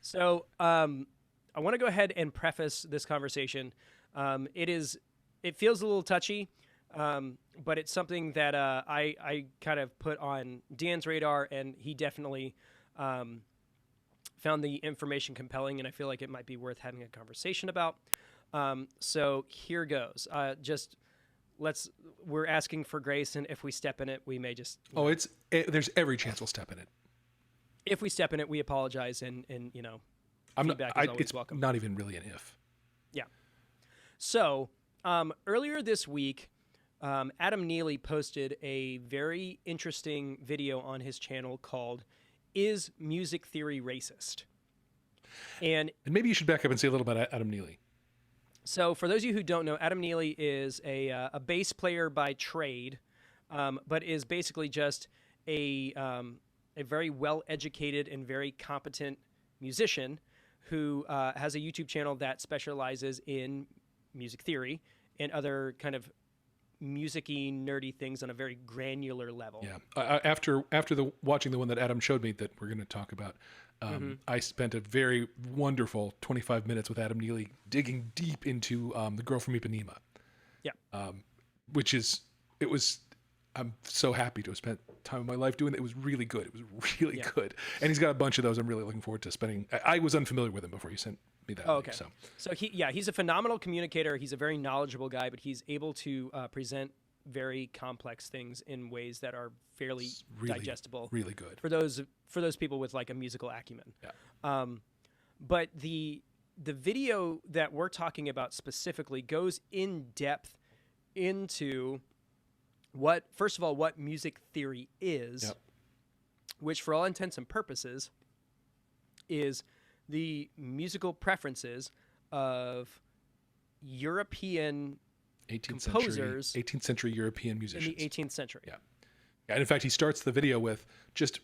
So I want to go ahead and preface this conversation. It feels a little touchy, but it's something that I kind of put on Dan's radar, and he definitely found the information compelling, and I feel like it might be worth having a conversation about. So here goes. We're asking for grace, and if we step in it, we may just. There's every chance we'll step in it. If we step in it, we apologize, and feedback is always it's welcome. Not even really an if. Yeah. So earlier this week, Adam Neely posted a very interesting video on his channel called "Is Music Theory Racist?" And maybe you should back up and say a little about Adam Neely. So for those of you who don't know, Adam Neely is a bass player by trade, but is basically just a very well-educated and very competent musician who has a YouTube channel that specializes in music theory and other kind of music-y, nerdy things on a very granular level. Yeah. After watching the one that Adam showed me that we're going to talk about, I spent a very wonderful 25 minutes with Adam Neely digging deep into The Girl from Ipanema. Yeah. I'm so happy to have spent time of my life doing that. It was really good. It was really good. And he's got a bunch of those I'm really looking forward to spending. I was unfamiliar with him before you sent me that. Oh, okay. So he's a phenomenal communicator. He's a very knowledgeable guy, but he's able to present very complex things in ways that are fairly digestible. Really good. For those people with like a musical acumen. Yeah. But the video that we're talking about specifically goes in depth into first of all, what music theory is, yep. which for all intents and purposes is the musical preferences of European 18th century European musicians. In the 18th century. Yeah. And in fact, he starts the video with just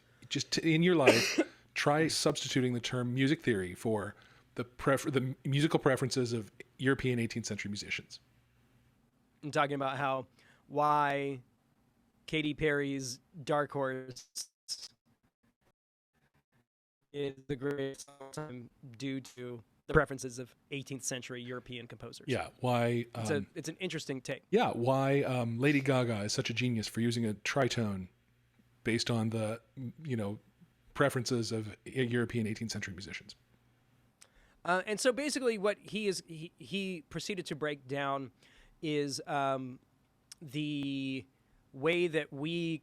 in your life, try substituting the term music theory for the musical preferences of European 18th century musicians. I'm talking about why Katy Perry's Dark Horse is the greatest song due to the preferences of 18th century European composers. Yeah, why... it's an interesting take. Yeah, why Lady Gaga is such a genius for using a tritone based on the, preferences of European 18th century musicians. And so basically what he proceeded to break down is the way that we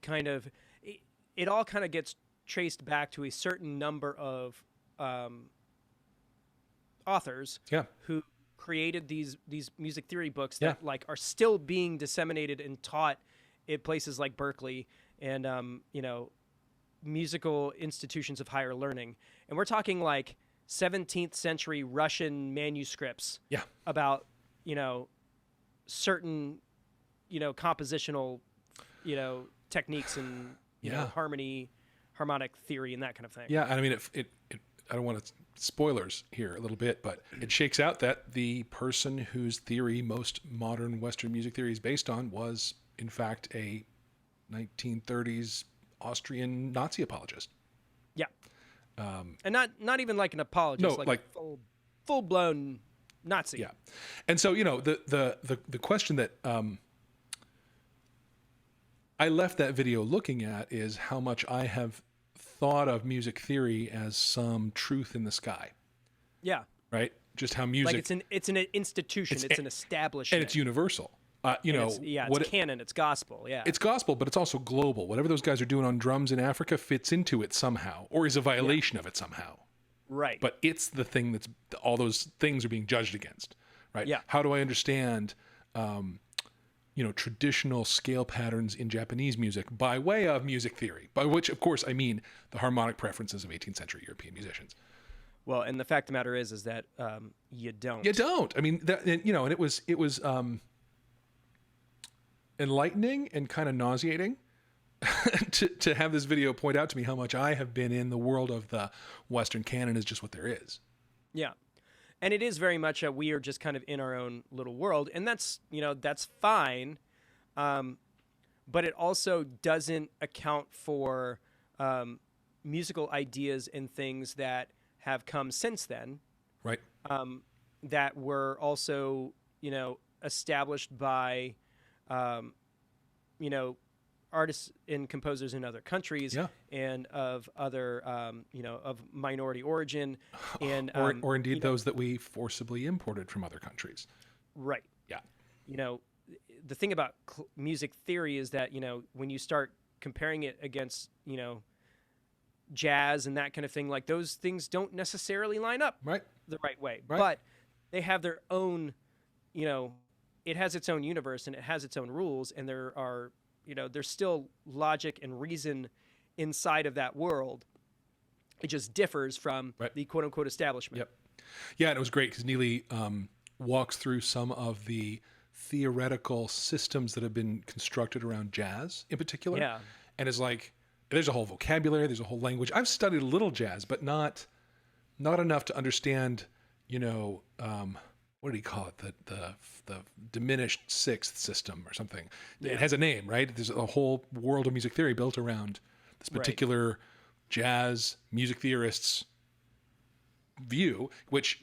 it all kind of gets traced back to a certain number of authors who created these music theory books that are still being disseminated and taught at places like Berkeley and musical institutions of higher learning. And we're talking like 17th century Russian manuscripts about certain compositional techniques and harmonic theory and that kind of thing. Yeah, and I mean it I don't want to spoilers here a little bit, but it shakes out that the person whose theory most modern Western music theory is based on was in fact a 1930s Austrian Nazi apologist. Yeah. And not even like an apologist, like full blown Nazi. Yeah. And so, the question that I left that video looking at is how much I have thought of music theory as some truth in the sky. Yeah. Right? Just how music... Like it's an institution, it's an establishment. And it's universal. It's canon, it's gospel, yeah. It's gospel, but it's also global. Whatever those guys are doing on drums in Africa fits into it somehow, or is a violation of it somehow. Right. But it's the thing that's... all those things are being judged against. Right? Yeah. How do I understand... traditional scale patterns in Japanese music by way of music theory, by which, of course, I mean the harmonic preferences of 18th century European musicians. Well, and the fact of the matter is that you don't. You don't. I mean, and it was enlightening and kind of nauseating to have this video point out to me how much I have been in the world of the Western canon is just what there is. Yeah. And it is very much we are just kind of in our own little world, and that's fine, but it also doesn't account for musical ideas and things that have come since then, Right. that were also, established by, artists and composers in other countries, Yeah. and of other, of minority origin, and or indeed those that we forcibly imported from other countries. right. Yeah. The thing about music theory is that when you start comparing it against jazz and that kind of thing, like those things don't necessarily line up Right. the right way, Right. but they have their own, it has its own universe and it has its own rules, and there are, there's still logic and reason inside of that world. It just differs from Right. the quote unquote establishment. Yep. Yeah, and it was great because Neely walks through some of the theoretical systems that have been constructed around jazz in particular. Yeah. And is like, there's a whole vocabulary, there's a whole language. I've studied a little jazz, but not enough to understand, what do you call it? The diminished sixth system or something. Yeah. It has a name, right? There's a whole world of music theory built around this particular jazz music theorists' view, which,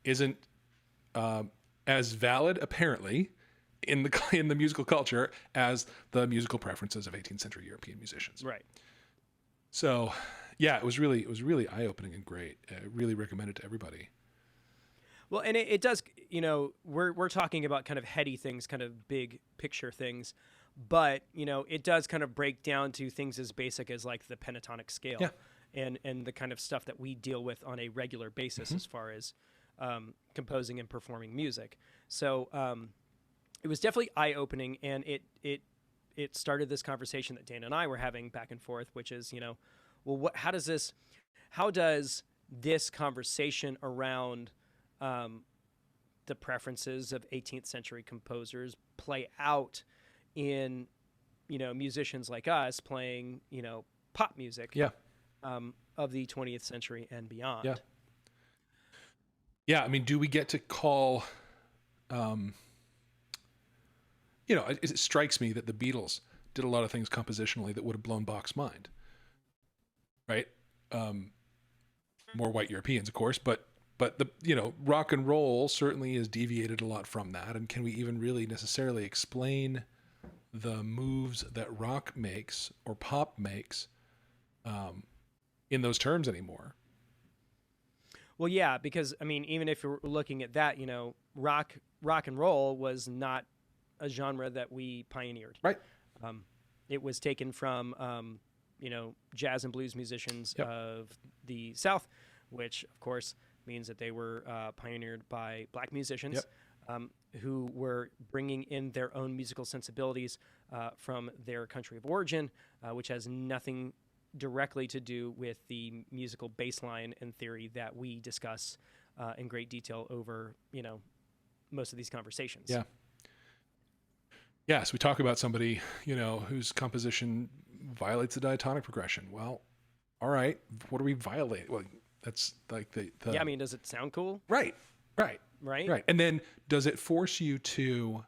isn't as valid apparently in the musical culture as the musical preferences of 18th century European musicians. Right. So, yeah, it was really eye-opening and great. I really recommend it to everybody. Well, and it does, we're talking about kind of heady things, kind of big picture things, but, it does kind of break down to things as basic as like the pentatonic scale, and the kind of stuff that we deal with on a regular basis as far as composing and performing music. So it was definitely eye-opening, and it started this conversation that Dana and I were having back and forth, which is, well, how does this conversation around the preferences of 18th century composers play out in, musicians like us playing, pop music of the 20th century and beyond. Yeah. Yeah, I mean, do we get to call, it strikes me that the Beatles did a lot of things compositionally that would have blown Bach's mind, right? More white Europeans, of course, but the, rock and roll certainly has deviated a lot from that. And can we even really necessarily explain the moves that rock makes or pop makes in those terms anymore? Well, yeah, because I mean, even if you're looking at that, rock and roll was not a genre that we pioneered. Right. It was taken from, jazz and blues musicians of the South, which of course means that they were pioneered by black musicians who were bringing in their own musical sensibilities from their country of origin, which has nothing directly to do with the musical baseline and theory that we discuss in great detail over, most of these conversations. Yeah. Yeah, so we talk about somebody, whose composition violates the diatonic progression. Well, all right, what do we violate? Well, that's like the Yeah, I mean, does it sound cool? Right. And then does it force you to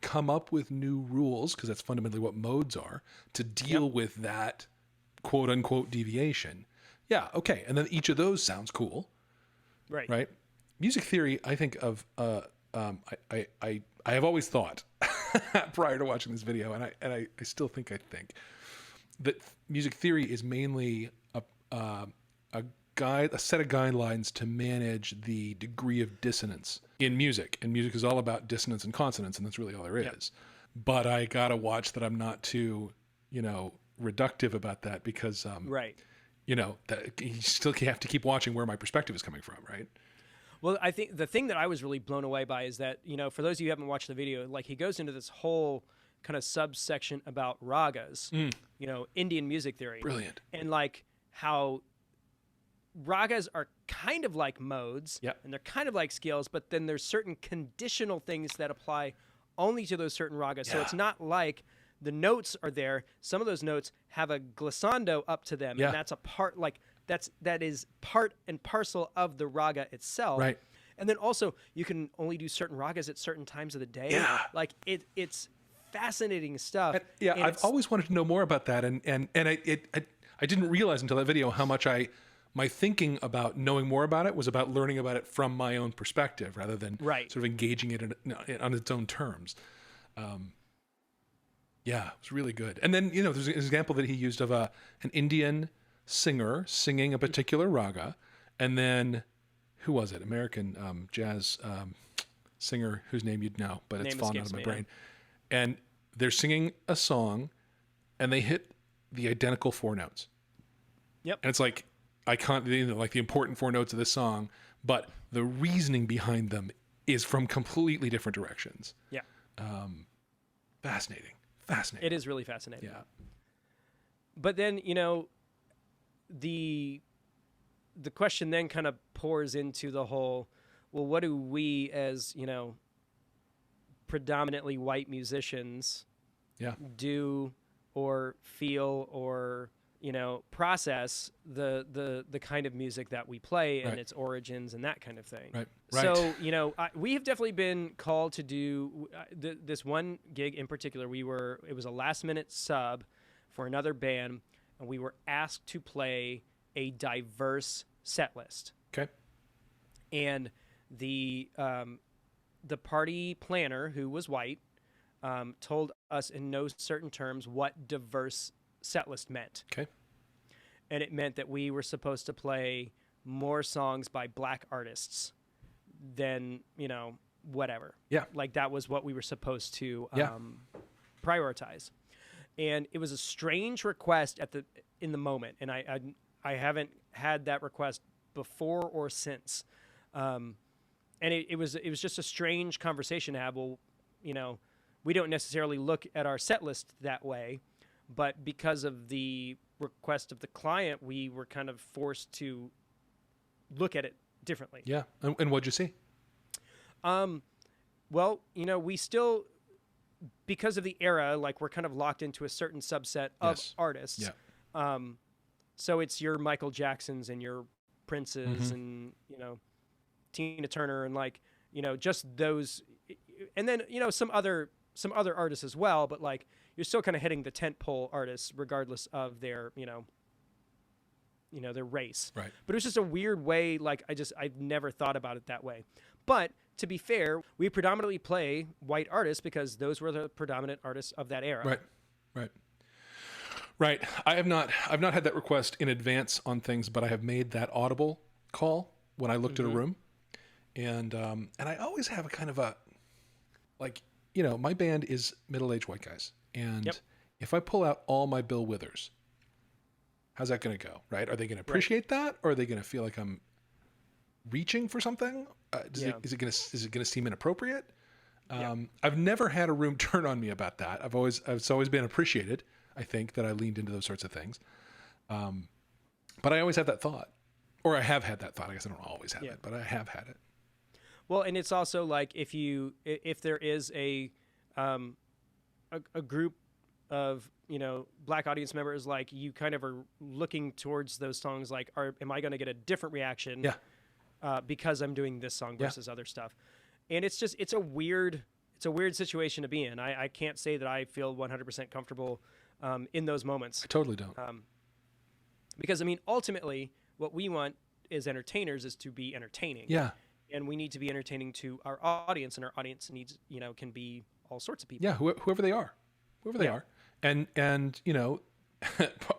come up with new rules, because that's fundamentally what modes are, to deal with that quote unquote deviation? Yeah, okay. And then each of those sounds cool. Right. Music theory, I think of I have always thought prior to watching this video, and I still think that music theory is mainly a set of guidelines to manage the degree of dissonance in music. And music is all about dissonance and consonance, and that's really all there is. But I gotta watch that I'm not too, reductive about that, because that you still have to keep watching where my perspective is coming from, right? Well, I think the thing that I was really blown away by is that, for those of you who haven't watched the video, like he goes into this whole kind of subsection about ragas, Indian music theory. Brilliant. And like how ragas are kind of like modes, and they're kind of like scales, but then there's certain conditional things that apply only to those certain ragas. So it's not like the notes are there. Some of those notes have a glissando up to them, and that's a part, like that is part and parcel of the raga itself. Right. And then also you can only do certain ragas at certain times of the day. Yeah. Like it's fascinating stuff. And I've always wanted to know more about that, and I didn't realize until that video how much I my thinking about knowing more about it was about learning about it from my own perspective rather than Right. sort of engaging it on its own terms. Yeah, it was really good. And then, there's an example that he used of an Indian singer singing a particular raga. And then, who was it? American jazz singer whose name you'd know, but it's fallen out of my brain. And they're singing a song and they hit the identical 4 notes. Yep. And it's like, I can't, like the important 4 notes of this song, but the reasoning behind them is from completely different directions. Yeah. Fascinating. It is really fascinating. Yeah. But then, the question then kind of pours into the whole, well, what do we as, predominantly white musicians do or feel or, process the kind of music that we play and its origins and that kind of thing. Right. So, we have definitely been called to do this one gig in particular. It was a last minute sub for another band, and we were asked to play a diverse set list. Okay. And the party planner, who was white, told us in no certain terms what diverse set list meant. Okay. And it meant that we were supposed to play more songs by black artists than, whatever. Yeah. Like that was what we were supposed to prioritize. And it was a strange request in the moment. And I haven't had that request before or since. And it was just a strange conversation to have. Well, we don't necessarily look at our set list that way, but because of the request of the client, we were kind of forced to look at it differently. Yeah. And what'd you see? Well, we still, because of the era, like we're kind of locked into a certain subset of artists. Yeah. So it's your Michael Jacksons and your Princes and, Tina Turner and like, just those, and then, some other artists as well, but like you're still kind of hitting the tentpole artists regardless of their, their race. Right. But it was just a weird way. Like I've never thought about it that way. But to be fair, we predominantly play white artists because those were the predominant artists of that era. Right. I've not had that request in advance on things, but I have made that audible call when I looked at a room. And I always have a kind of a, like, my band is middle-aged white guys. And if I pull out all my Bill Withers, how's that going to go? Right. Are they going to appreciate that? Or are they going to feel like I'm reaching for something? Is it going to seem inappropriate? I've never had a room turn on me about that. It's always been appreciated. I think that I leaned into those sorts of things. But I always have that thought, or I have had that thought. I guess I don't always have it, but I have had it. Well, and it's also like if there is a group of, black audience members, like you kind of are looking towards those songs, like, am I going to get a different reaction? Because I'm doing this song versus other stuff. And it's a weird situation to be in. I can't say that I feel 100% comfortable in those moments. I totally don't. Because ultimately what we want as entertainers is to be entertaining. Yeah. And we need to be entertaining to our audience, and our audience needs, can be all sorts of people. Yeah. Whoever they are, and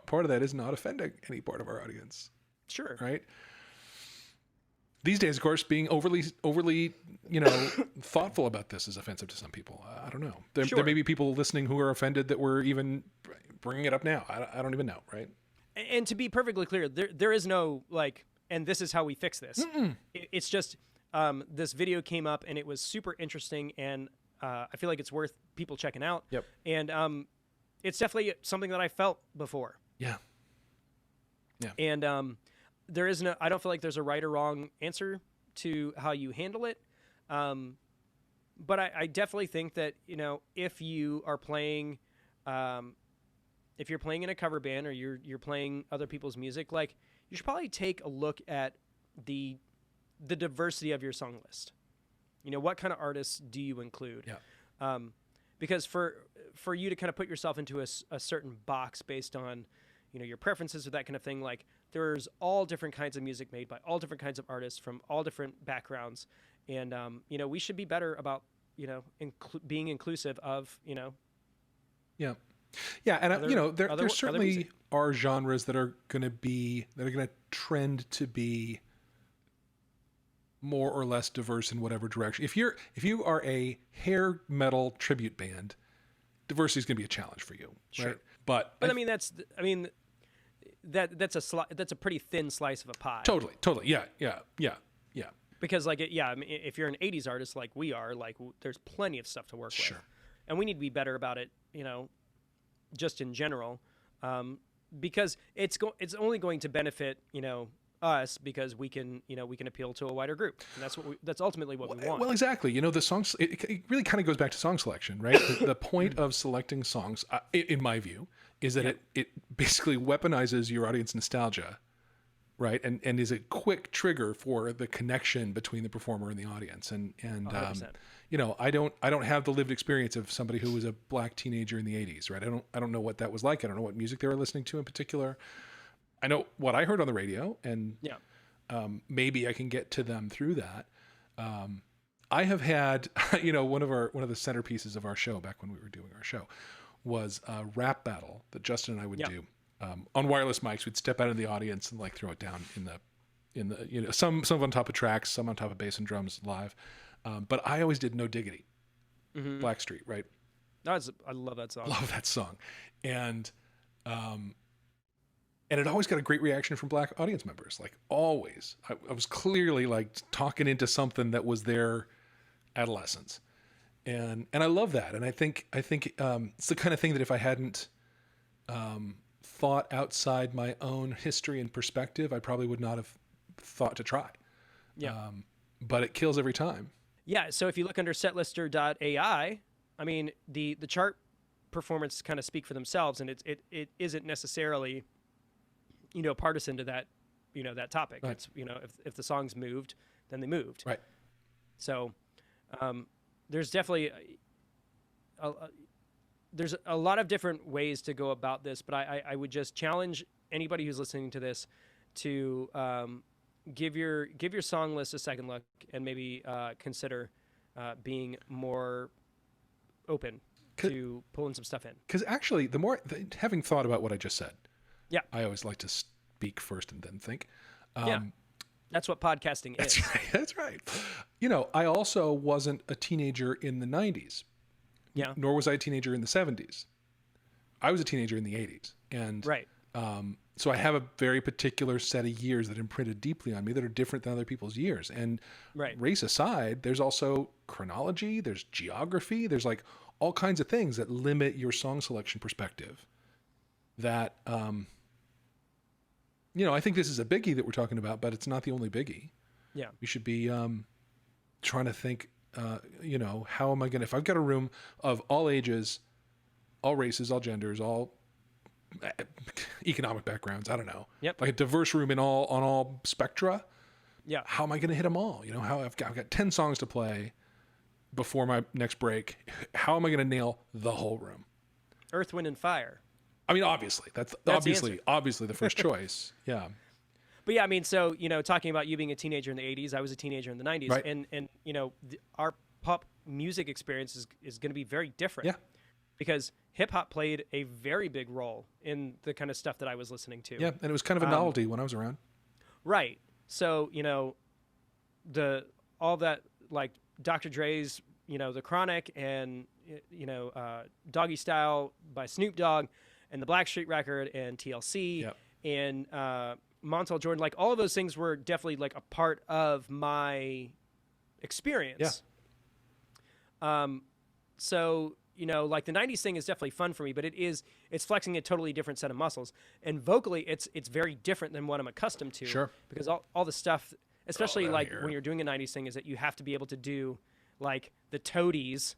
part of that is not offending any part of our audience. Sure. Right. These days, of course, being overly, thoughtful about this is offensive to some people. I don't know. There may be people listening who are offended that we're even bringing it up now. I don't even know, right? And to be perfectly clear, there is no like, and this is how we fix this. It's just this video came up and it was super interesting, and I feel like it's worth people checking out. Yep. And it's definitely something that I felt before. Yeah. Yeah. And I don't feel like there's a right or wrong answer to how you handle it. But I definitely think that, if you are playing, if you're playing in a cover band or you're playing other people's music, like you should probably take a look at the diversity of your song list. What kind of artists do you include? Yeah. Because for you to kind of put yourself into a certain box based on, your preferences or that kind of thing, like there's all different kinds of music made by all different kinds of artists from all different backgrounds, and we should be better about being inclusive of Yeah. Yeah, and there other certainly music. are genres that are going to trend to be more or less diverse in whatever direction. If you are a hair metal tribute band, diversity is going to be a challenge for you, Sure. right? But that's a pretty thin slice of a pie. totally, yeah. Because if you're an 80s artist like we are, there's plenty of stuff to work Sure. with. And we need to be better about it, just in general. Because it's only going to benefit, us, because we can appeal to a wider group. And that's ultimately what we want. Well, exactly. The songs, it really kind of goes back to song selection, right? The point of selecting songs, in my view, is that it basically weaponizes your audience nostalgia, right? And is a quick trigger for the connection between the performer and the audience. And 100%. I don't have the lived experience of somebody who was a black teenager in the 80s, right? I don't know what that was like. I don't know what music they were listening to in particular. I know what I heard on the radio, and maybe I can get to them through that. I have had, one of the centerpieces of our show back when we were doing our show was a rap battle that Justin and I would do on wireless mics. We'd step out of the audience and throw it down in the some on top of tracks, some on top of bass and drums live. But I always did No Diggity, Blackstreet, right? I love that song. Love that song, and it always got a great reaction from black audience members. Always, I was clearly talking into something that was their adolescence, and I love that. And I think it's the kind of thing that if I hadn't thought outside my own history and perspective, I probably would not have thought to try. Yeah. But it kills every time. Yeah. So if you look under setlister.ai, the chart performance kind of speak for themselves, and it isn't necessarily partisan to that that topic. Right. It's if the songs moved, then they moved. Right. So there's definitely there's a lot of different ways to go about this, but I would just challenge anybody who's listening to this to give your song list a second look, and maybe consider being more open to pulling some stuff in. Because actually, having thought about what I just said, I always like to speak first and then think. That's what podcasting is. That's right. I also wasn't a teenager in the 90s. Yeah. Nor was I a teenager in the 70s. I was a teenager in the 80s. And right. So I have a very particular set of years that imprinted deeply on me that are different than other people's years. And race aside, there's also chronology, there's geography, there's all kinds of things that limit your song selection perspective. That, I think this is a biggie that we're talking about, but it's not the only biggie. Yeah. We should be trying to think, how am I going to, if I've got a room of all ages, all races, all genders, all economic backgrounds, I don't know. Yep. A diverse room on all spectra. Yeah. How am I going to hit them all? How I've got 10 songs to play before my next break. How am I going to nail the whole room? Earth, Wind, and Fire. Obviously, that's obviously the first choice. Yeah. But yeah, so, talking about you being a teenager in the 80s, I was a teenager in the 90s. Right. And our pop music experience is going to be very different. Yeah. Because hip-hop played a very big role in the kind of stuff that I was listening to. Yeah, and it was kind of a novelty when I was around. Right. So, all that, Dr. Dre's, The Chronic, and, Doggy Style by Snoop Dogg, and the Blackstreet record, and TLC, and Montel Jordan, all of those things were definitely a part of my experience. Yeah. So, the 90s thing is definitely fun for me, but it's flexing a totally different set of muscles. And vocally, it's very different than what I'm accustomed to. Sure. Because all the stuff, especially when you're doing a 90s thing, is that you have to be able to do the toadies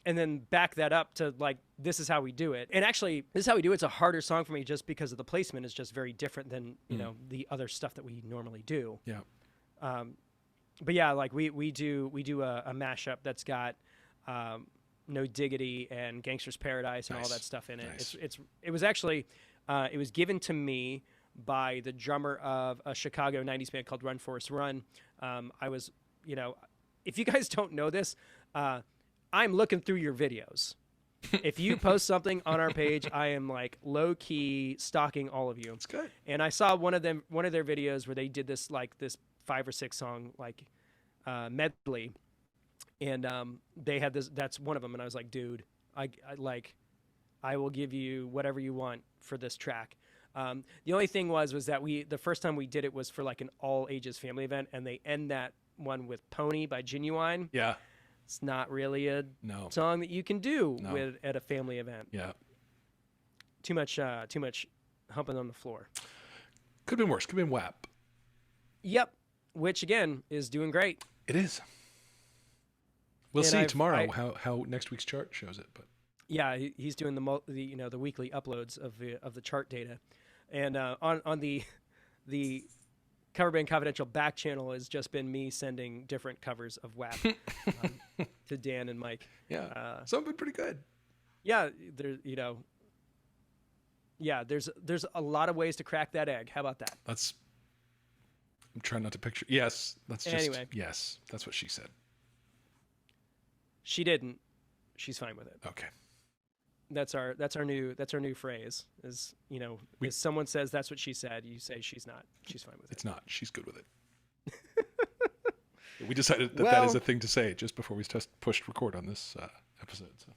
and then back that up to this is how we do it. And actually, this is how we do it. It's a harder song for me just because of the placement is just very different than, the other stuff that we normally do. Yeah. But yeah, we do a mashup that's got No Diggity and Gangster's Paradise and all that stuff in it. Nice. It was actually it was given to me by the drummer of a Chicago 90s band called Run Forest Run. I was, if you guys don't know this, I'm looking through your videos. If you post something on our page, I am like low key stalking all of you. It's good. And I saw one of their videos where they did this 5 or 6 song medley, and they had this. That's one of them, and I was like, dude, I will give you whatever you want for this track. The only thing was that the first time we did it was for like an all ages family event, and they end that one with Pony by Genuine. Yeah. It's not really a song that you can do at a family event. Yeah. Too much humping on the floor. Could have been worse. Could have been WAP. Yep. Which again is doing great. It is. We'll see tomorrow how next week's chart shows it, but yeah, he's doing the weekly uploads of the chart data, and on the Cover Band Confidential back channel has just been me sending different covers of WAP to Dan and Mike. Yeah, some have been pretty good. Yeah, there's a lot of ways to crack that egg. How about that? I'm trying not to picture. Yes, anyway. Yes, that's what she said. She didn't. She's fine with it. Okay. That's our new phrase is, if someone says that's what she said, you say she's not. She's fine with it. It's not. She's good with it. We decided that is a thing to say just before we pushed record on this episode. So.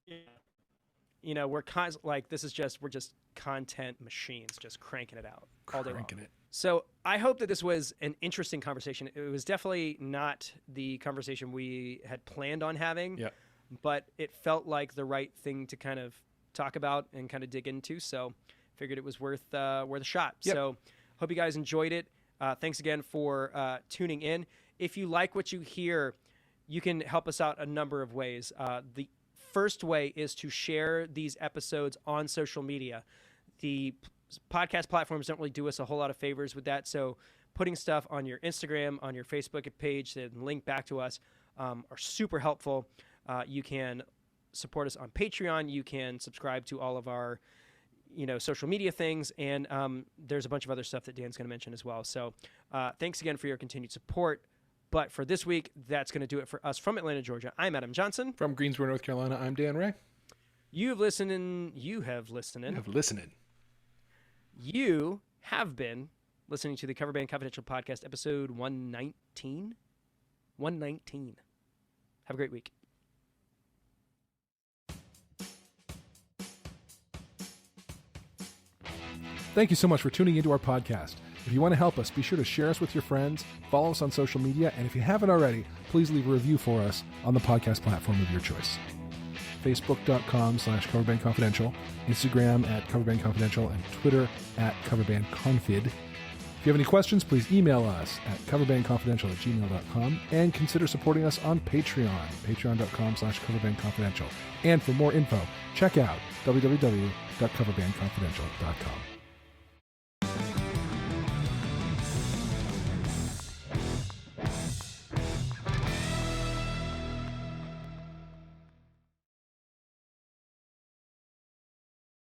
Yeah. We're just content machines, just cranking it out all day long. So I hope that this was an interesting conversation. It was definitely not the conversation we had planned on having. Yeah. But it felt like the right thing to kind of talk about and kind of dig into. So figured it was worth a shot. Yep. So hope you guys enjoyed it. Thanks again for tuning in. If you like what you hear, you can help us out a number of ways. The first way is to share these episodes on social media. The podcast platforms don't really do us a whole lot of favors with that. So putting stuff on your Instagram, on your Facebook page, and link back to us are super helpful. You can support us on Patreon. You can subscribe to all of our, social media things. And there's a bunch of other stuff that Dan's going to mention as well. So thanks again for your continued support. But for this week, that's going to do it for us from Atlanta, Georgia. I'm Adam Johnson. From Greensboro, North Carolina, I'm Dan Ray. You have listened. You have been listening to the Cover Band Confidential Podcast, episode 119. 119. Have a great week. Thank you so much for tuning into our podcast. If you want to help us, be sure to share us with your friends, follow us on social media, and if you haven't already, please leave a review for us on the podcast platform of your choice. Facebook.com/CoverbandConfidential, Instagram @CoverbandConfidential, and Twitter @CoverbandConfid. If you have any questions, please email us at coverbandconfidential@gmail.com and consider supporting us on Patreon, patreon.com/CoverbandConfidential. And for more info, check out www.coverbandconfidential.com.